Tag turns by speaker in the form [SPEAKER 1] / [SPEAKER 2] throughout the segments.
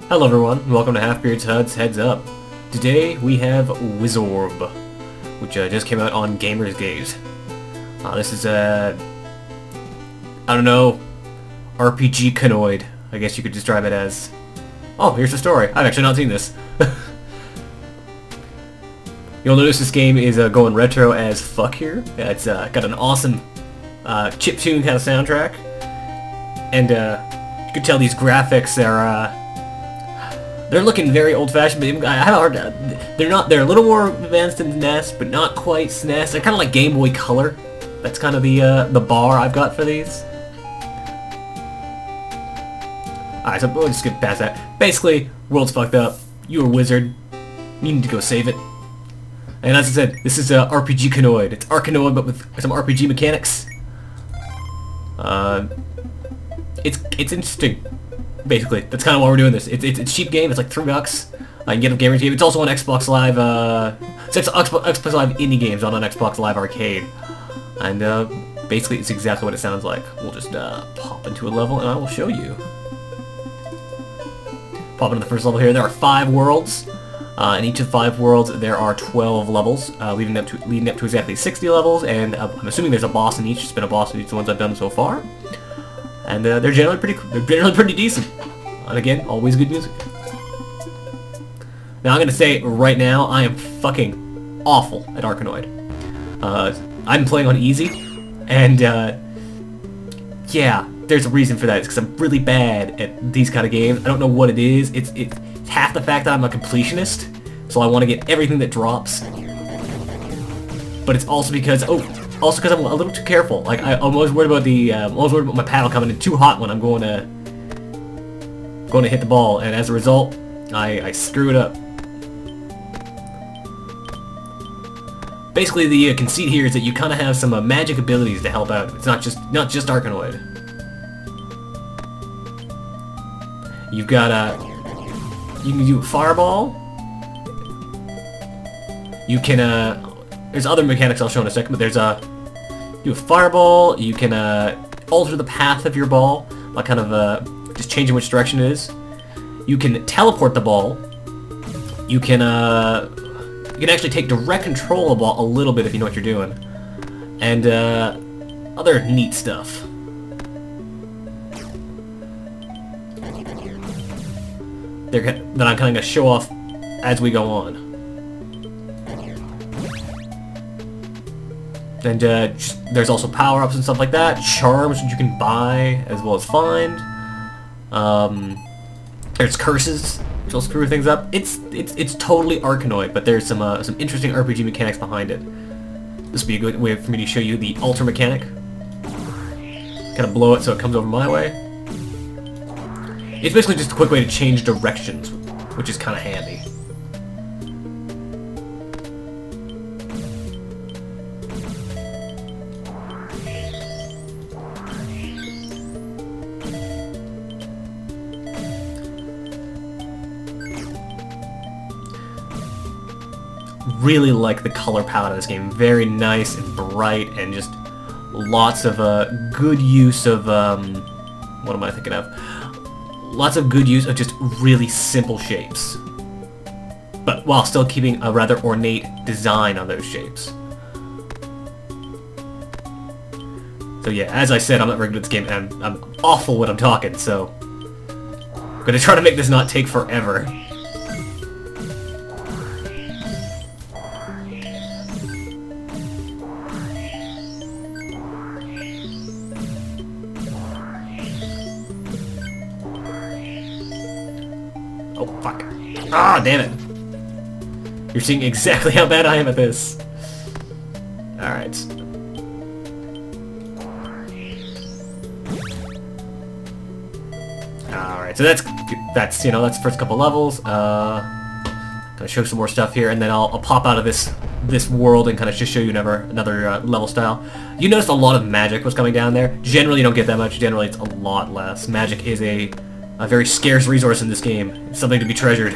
[SPEAKER 1] Hello everyone, and welcome to Halfbeard's HUD's Heads Up. Today we have Wizorb, which just came out on Gamersgate. This is a... I don't know, RPG-kanoid, I guess you could describe it as. Oh, here's the story. I've actually not seen this. You'll notice this game is going retro as fuck here. It's got an awesome chiptune kind of soundtrack. And you can tell these graphics are... they're looking very old-fashioned, but I have a hard time. They're a little more advanced than SNES, but not quite SNES. They're kind of like Game Boy Color. That's kind of the bar I've got for these. Alright, so we'll just skip past that. Basically, world's fucked up. You're a wizard. You need to go save it. And as I said, this is RPG-kanoid. It's Arkanoid, but with some RPG mechanics. It's interesting. Basically, that's kind of why we're doing this. It's a cheap game. It's like $3. You can get a Gamer's game. It's also on Xbox Live. It's Xbox Live indie games, not on Xbox Live Arcade. And basically, it's exactly what it sounds like. We'll just pop into a level, and I will show you. Pop into the first level here. There are 5 worlds. In each of 5 worlds, there are 12 levels, leading up to exactly 60 levels. And I'm assuming there's a boss in each. There's been a boss in each of the ones I've done so far. And they're generally pretty decent. And again, always good music. Now I'm gonna say right now, I am fucking awful at Arkanoid. I'm playing on easy, and yeah, there's a reason for that. It's because I'm really bad at these kind of games. I don't know what it is. It's half the fact that I'm a completionist, so I want to get everything that drops. But it's also because I'm a little too careful. Like I'm always worried about my paddle coming in too hot when I'm going to hit the ball, and as a result, I screw it up. Basically, the conceit here is that you kind of have some magic abilities to help out. It's not just Arkanoid. You've got you can do fireball. You can there's other mechanics I'll show in a second, but there's do a fireball. You can alter the path of your ball by kind of just changing which direction it is. You can teleport the ball. You can actually take direct control of the ball a little bit if you know what you're doing, and other neat stuff. That I'm kind of going to show off as we go on. And there's also power-ups and stuff like that, charms that you can buy as well as find. There's curses, which will screw things up. It's totally Arkanoid, but there's some interesting RPG mechanics behind it. This would be a good way for me to show you the alter mechanic. Kind of blow it so it comes over my way. It's basically just a quick way to change directions, which is kind of handy. Really like the color palette of this game. Very nice and bright, and just lots of good use of what am I thinking of? Lots of good use of just really simple shapes, but while still keeping a rather ornate design on those shapes. So yeah, as I said, I'm not very good at this game, and I'm awful when I'm talking, so I'm gonna try to make this not take forever. Oh, fuck. Ah, damn it. You're seeing exactly how bad I am at this. Alright. Alright, so that's the first couple levels. Gonna show some more stuff here, and then I'll pop out of this world and kind of just show you another level style. You noticed a lot of magic was coming down there. Generally, you don't get that much. Generally, it's a lot less. Magic is a very scarce resource in this game. It's something to be treasured.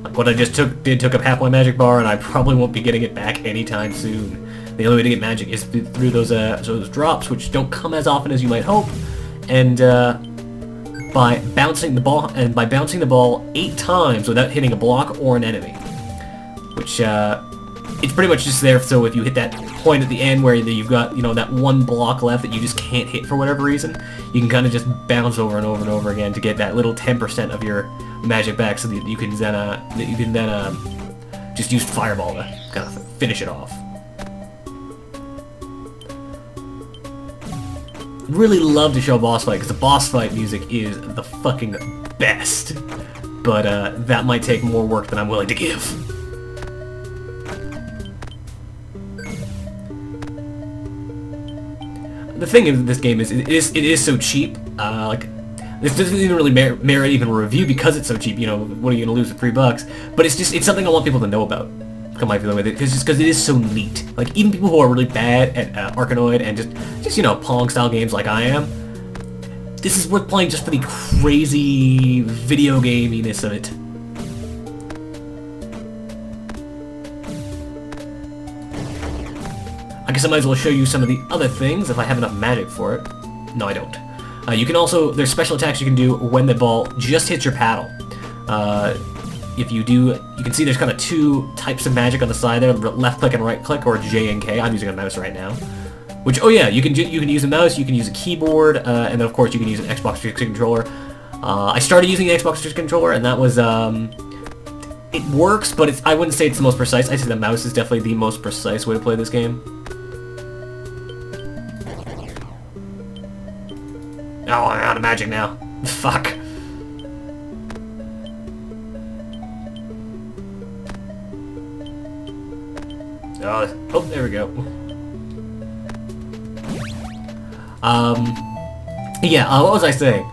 [SPEAKER 1] Like what I just took up half my magic bar, and I probably won't be getting it back anytime soon. The only way to get magic is through those drops, which don't come as often as you might hope, and by bouncing the ball 8 times without hitting a block or an enemy. Which it's pretty much just there so if you hit that point at the end where you've got, you know, that one block left that you just can't hit for whatever reason, you can kind of just bounce over and over and over again to get that little 10% of your magic back, so that you can then just use Fireball to kind of finish it off. Really love to show a boss fight because the boss fight music is the fucking best, but that might take more work than I'm willing to give. The thing with this game is it is so cheap. Like, this doesn't even really merit even a review because it's so cheap. You know, what are you gonna lose with $3? But it's something I want people to know about. Come on, feeling with it, because it is so neat. Like, even people who are really bad at Arkanoid and just you know, Pong style games like I am, this is worth playing just for the crazy video gaminess of it. I guess I might as well show you some of the other things if I have enough magic for it. No, I don't. You can also, there's special attacks you can do when the ball just hits your paddle. If you do, you can see there's kind of 2 types of magic on the side there, left click and right click, or J and K. I'm using a mouse right now. Which, oh yeah, you can use a mouse, you can use a keyboard, and then of course you can use an Xbox 360 controller. I started using the Xbox 360 controller, and that was, it works, but I wouldn't say it's the most precise. I'd say the mouse is definitely the most precise way to play this game. Oh, I'm out of magic now. Fuck. Oh, there we go. Yeah, what was I saying?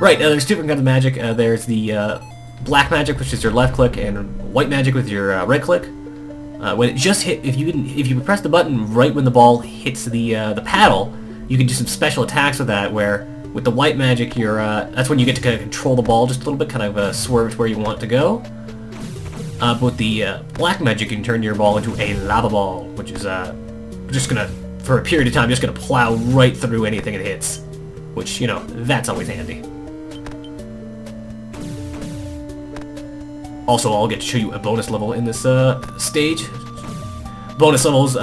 [SPEAKER 1] Right, there's 2 different kinds of magic. There's the black magic, which is your left click, and white magic with your right click. When it just hit, if you press the button right when the ball hits the paddle, you can do some special attacks with that. Where with the white magic, that's when you get to kind of control the ball just a little bit, kind of swerve to where you want it to go. But with the black magic, you can turn your ball into a lava ball, which is just gonna, for a period of time, just gonna plow right through anything it hits. Which, you know, that's always handy. Also, I'll get to show you a bonus level in this stage. Bonus levels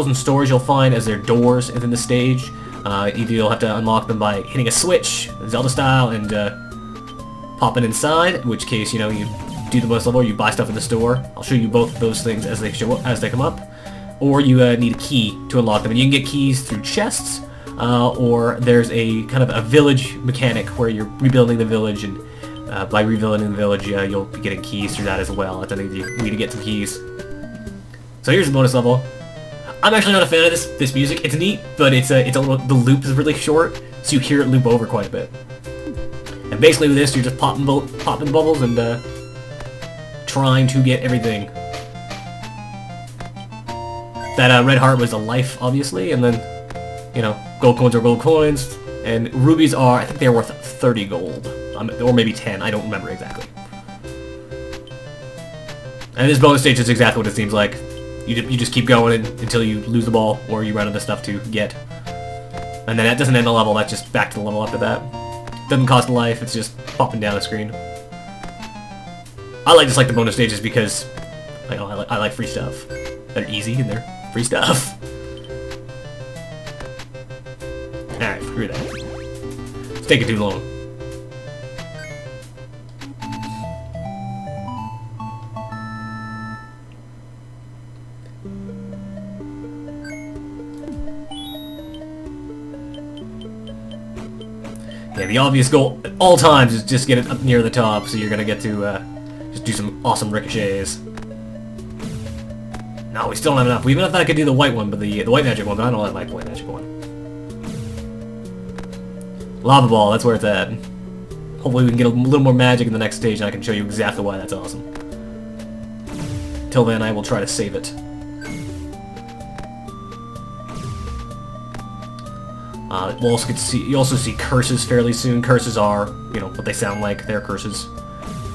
[SPEAKER 1] in stores you'll find as they're doors within the stage. Either you'll have to unlock them by hitting a switch, Zelda style, and popping inside. In which case, you know, you do the bonus level, or you buy stuff in the store. I'll show you both of those things as they come up. Or you need a key to unlock them, and you can get keys through chests, or there's a kind of a village mechanic where you're rebuilding the village, and by rebuilding the village, you'll be getting keys through that as well. That's another way to get some keys. So here's the bonus level. I'm actually not a fan of this music. It's neat, but it's a little, the loop is really short, so you hear it loop over quite a bit. And basically with this, you're just popping bubbles and trying to get everything. That red heart was a life, obviously, and then, you know, gold coins are gold coins, and rubies are, I think they're worth 30 gold, or maybe 10, I don't remember exactly. And this bonus stage is exactly what it seems like. You just keep going until you lose the ball, or you run out of stuff to get. And then that doesn't end the level, that's just back to the level after that. Doesn't cost a life, it's just popping down the screen. I just like the bonus stages because, you know, I like free stuff. They're easy and they're free stuff. Alright, screw that. It's taking too long. Yeah, the obvious goal at all times is just get it up near the top, so you're gonna get to just do some awesome ricochets. No, we still don't have enough. We even thought I could do the white one, but the white magic one, but I don't like the white magic one. Lava ball, that's where it's at. Hopefully we can get a little more magic in the next stage, and I can show you exactly why that's awesome. Till then, I will try to save it. You also see curses fairly soon. Curses are, you know, what they sound like. They're curses.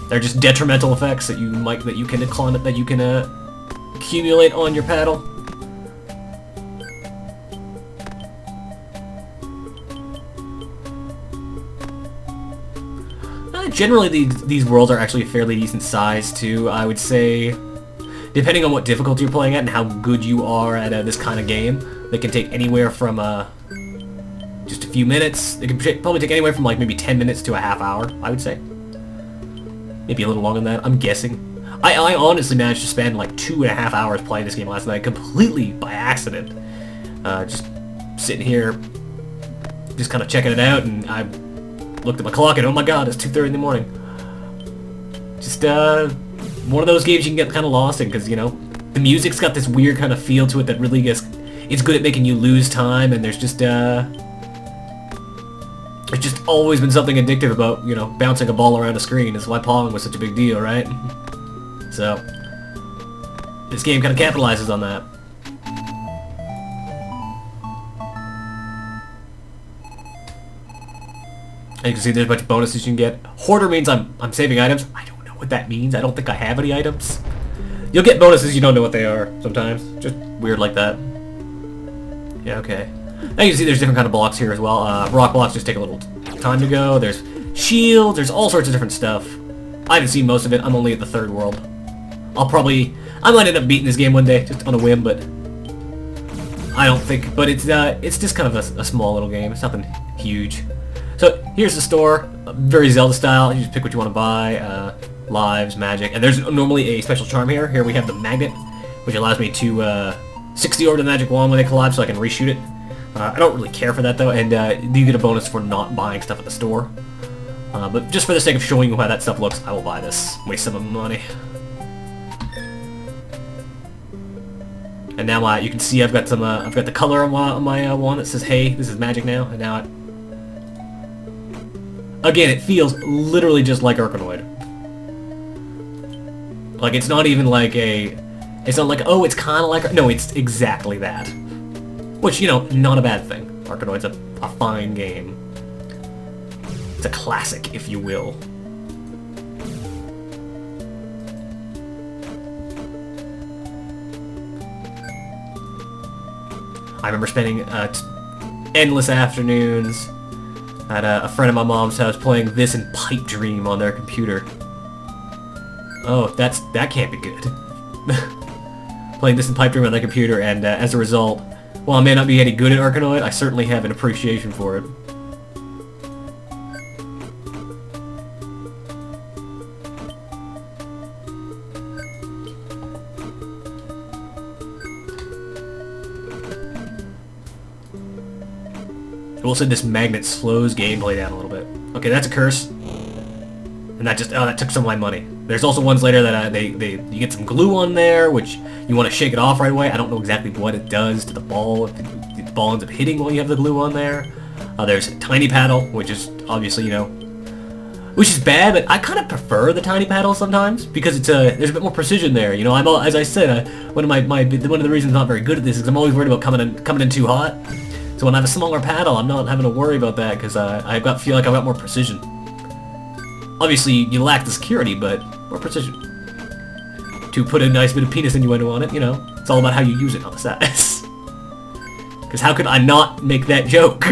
[SPEAKER 1] They're just detrimental effects that you can accumulate on your paddle. Generally, these worlds are actually fairly decent size, too. I would say, depending on what difficulty you're playing at and how good you are at this kind of game, they can take anywhere from just a few minutes. It can probably take anywhere from like maybe 10 minutes to a half hour, I would say. Maybe a little longer than that, I'm guessing. I honestly managed to spend like 2.5 hours playing this game last night, completely by accident. Just sitting here, just kind of checking it out, and I looked at my clock and oh my god, it's 2:30 in the morning. Just one of those games you can get kind of lost in, because, you know, the music's got this weird kind of feel to it that really gets, it's good at making you lose time, and there's just always been something addictive about, you know, bouncing a ball around a screen. That's why Pong was such a big deal, right? So, this game kind of capitalizes on that. And you can see there's a bunch of bonuses you can get. Hoarder means I'm saving items. I don't know what that means. I don't think I have any items. You'll get bonuses, you don't know what they are sometimes. Just weird like that. Yeah, okay. Now you can see there's different kind of blocks here as well. Rock blocks just take a little time to go. There's shields, there's all sorts of different stuff. I haven't seen most of it. I'm only at the 3rd world. I might end up beating this game one day, just on a whim, but I don't think. But it's just kind of a small little game. It's nothing huge. So here's the store, very Zelda style. You just pick what you want to buy, lives, magic, and there's normally a special charm here. Here we have the magnet, which allows me to 60 over the magic wand when they collide, so I can reshoot it. I don't really care for that though, and you get a bonus for not buying stuff at the store. But just for the sake of showing you how that stuff looks, I will buy this. Waste some money. And now you can see I've got some I've got the color on my wand that says, "Hey, this is magic now." And now again, it feels literally just like Arkanoid. Like, it's not even like it's not like, oh, it's kind of like, no, it's exactly that. Which, you know, not a bad thing. Arkanoid's a fine game. It's a classic, if you will. I remember spending endless afternoons at a friend of my mom's house playing this and Pipe Dream on their computer. Oh, that can't be good. Playing this and Pipe Dream on their computer, and as a result, while I may not be any good at Arkanoid, I certainly have an appreciation for it. I will say this magnet slows gameplay down a little bit. Okay, that's a curse. And that just, oh, that took some of my money. There's also ones later that you get some glue on there, which you want to shake it off right away. I don't know exactly what it does to the ball, if the ball ends up hitting while you have the glue on there. There's Tiny Paddle, which is obviously, you know, which is bad, but I kind of prefer the Tiny Paddle sometimes, because it's there's a bit more precision there. You know, as I said, one of the reasons I'm not very good at this is I'm always worried about coming in too hot. So when I have a smaller paddle, I'm not having to worry about that, because feel like I've got more precision. Obviously, you lack the security, but more precision. To put a nice bit of penis innuendo on it, you know, it's all about how you use it, not the status. Because how could I not make that joke?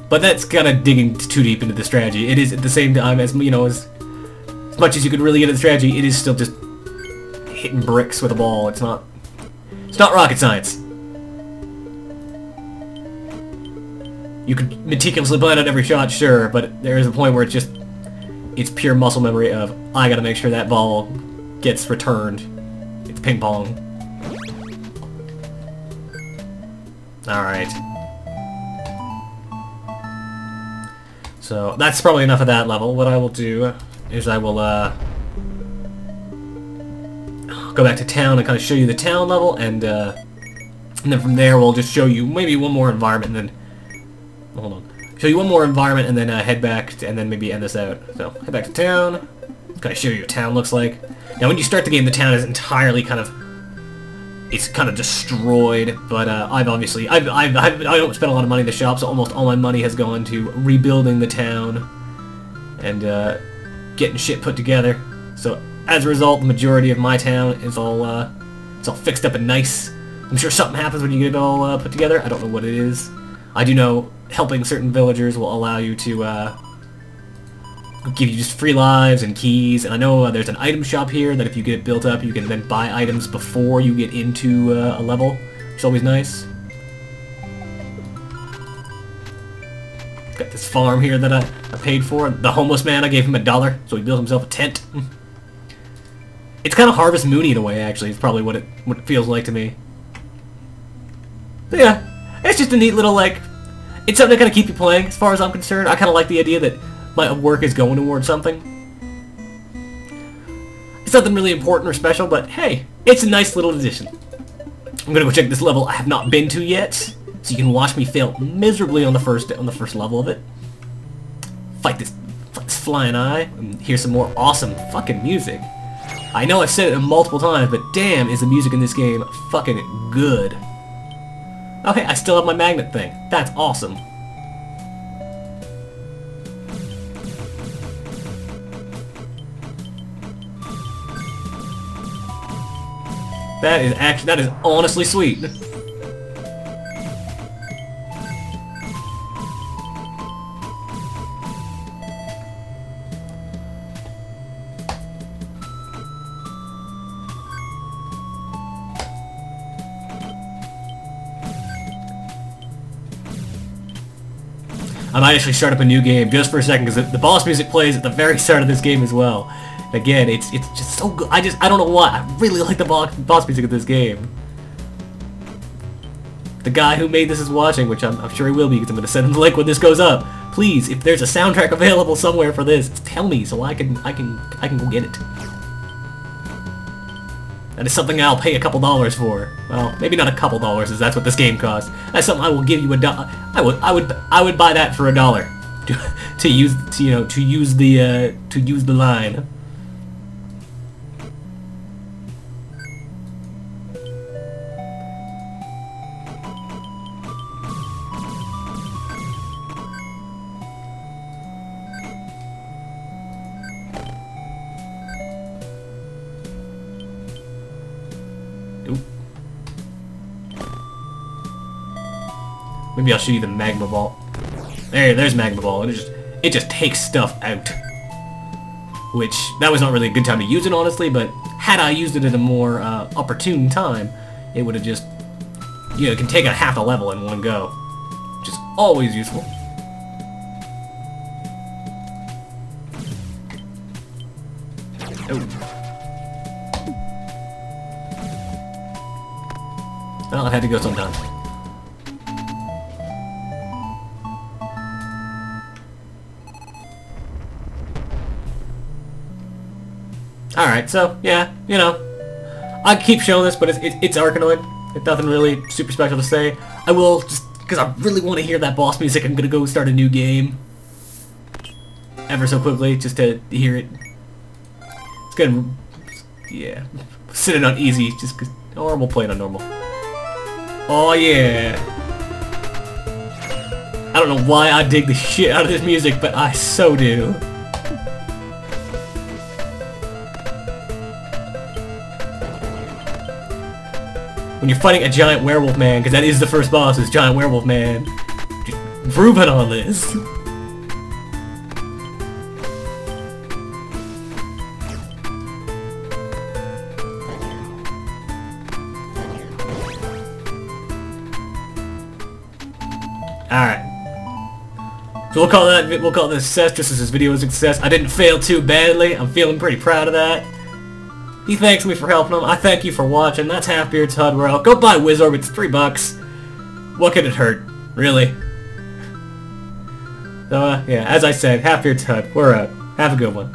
[SPEAKER 1] But that's kind of digging too deep into the strategy. It is at the same time as, you know, as much as you could really get at the strategy, it is still just hitting bricks with a ball. It's not rocket science. You could meticulously plan out every shot, sure, but there is a point where it's pure muscle memory of, I gotta make sure that ball gets returned. It's ping pong. Alright. So, that's probably enough of that level. What I will do is I will go back to town and kind of show you the town level, and then from there we'll just show you maybe one more environment, and then hold on, show you one more environment, and then head back and then maybe end this out. So head back to town, kind of show you what town looks like. Now when you start the game, the town is entirely kind of destroyed, but I don't spend a lot of money in the shop, so almost all my money has gone to rebuilding the town and getting shit put together. So as a result, the majority of my town is all it's all fixed up and nice. I'm sure something happens when you get it all put together. I don't know what it is. I do know helping certain villagers will allow you to give you just free lives and keys, and I know there's an item shop here that if you get it built up, you can then buy items before you get into a level, which is always nice. Got this farm here that I paid for. The homeless man, I gave him $1, so he built himself a tent. It's kind of Harvest Moony in a way, actually. It's probably what it feels like to me. But yeah, it's just a neat little, like, it's something to kind of keep you playing, as far as I'm concerned. I kind of like the idea that my work is going towards something. It's nothing really important or special, but hey, it's a nice little addition. I'm gonna go check this level I have not been to yet, so you can watch me fail miserably on the first level of it. Fight this flying eye, and hear some more awesome fucking music. I know I've said it multiple times, but damn is the music in this game fucking good. Okay, I still have my magnet thing. That's awesome. That is honestly sweet. I might actually start up a new game just for a second because the boss music plays at the very start of this game as well. Again, it's just so good. I don't know why. I really like the boss music of this game. The guy who made this is watching, which I'm sure he will be because I'm going to send him the link when this goes up. Please, if there's a soundtrack available somewhere for this, tell me so I can go get it. That is something I'll pay a couple dollars for. Well, maybe not a couple dollars, as that's what this game costs. That's something I will give you $1. I would buy that for $1 to use the line. Maybe I'll show you the magma ball. There's magma ball, and it just takes stuff out. Which that was not really a good time to use it, honestly. But had I used it at a more opportune time, it would have just, it can take a half a level in one go, which is always useful. Oh. Well, it had to go sometime. Alright, so, yeah, I keep showing this, but it's Arkanoid. It's nothing really super special to say. I will, just because I really want to hear that boss music, I'm gonna go start a new game. Ever so quickly, just to hear it. It's gonna, yeah, sit it on easy, just because, or we'll play it on normal. Oh, yeah. I don't know why I dig the shit out of this music, but I so do. When you're fighting a giant werewolf man, because that is the first boss, is giant werewolf man. Just grooving on this. Alright. So we'll call it a success, just as this video was a success. I didn't fail too badly. I'm feeling pretty proud of that. He thanks me for helping him. I thank you for watching. That's Halfbeard's HUD World. Go buy Wizorb. It's $3. What could it hurt? Really? So, yeah, as I said, Halfbeard's HUD. We're out. Have a good one.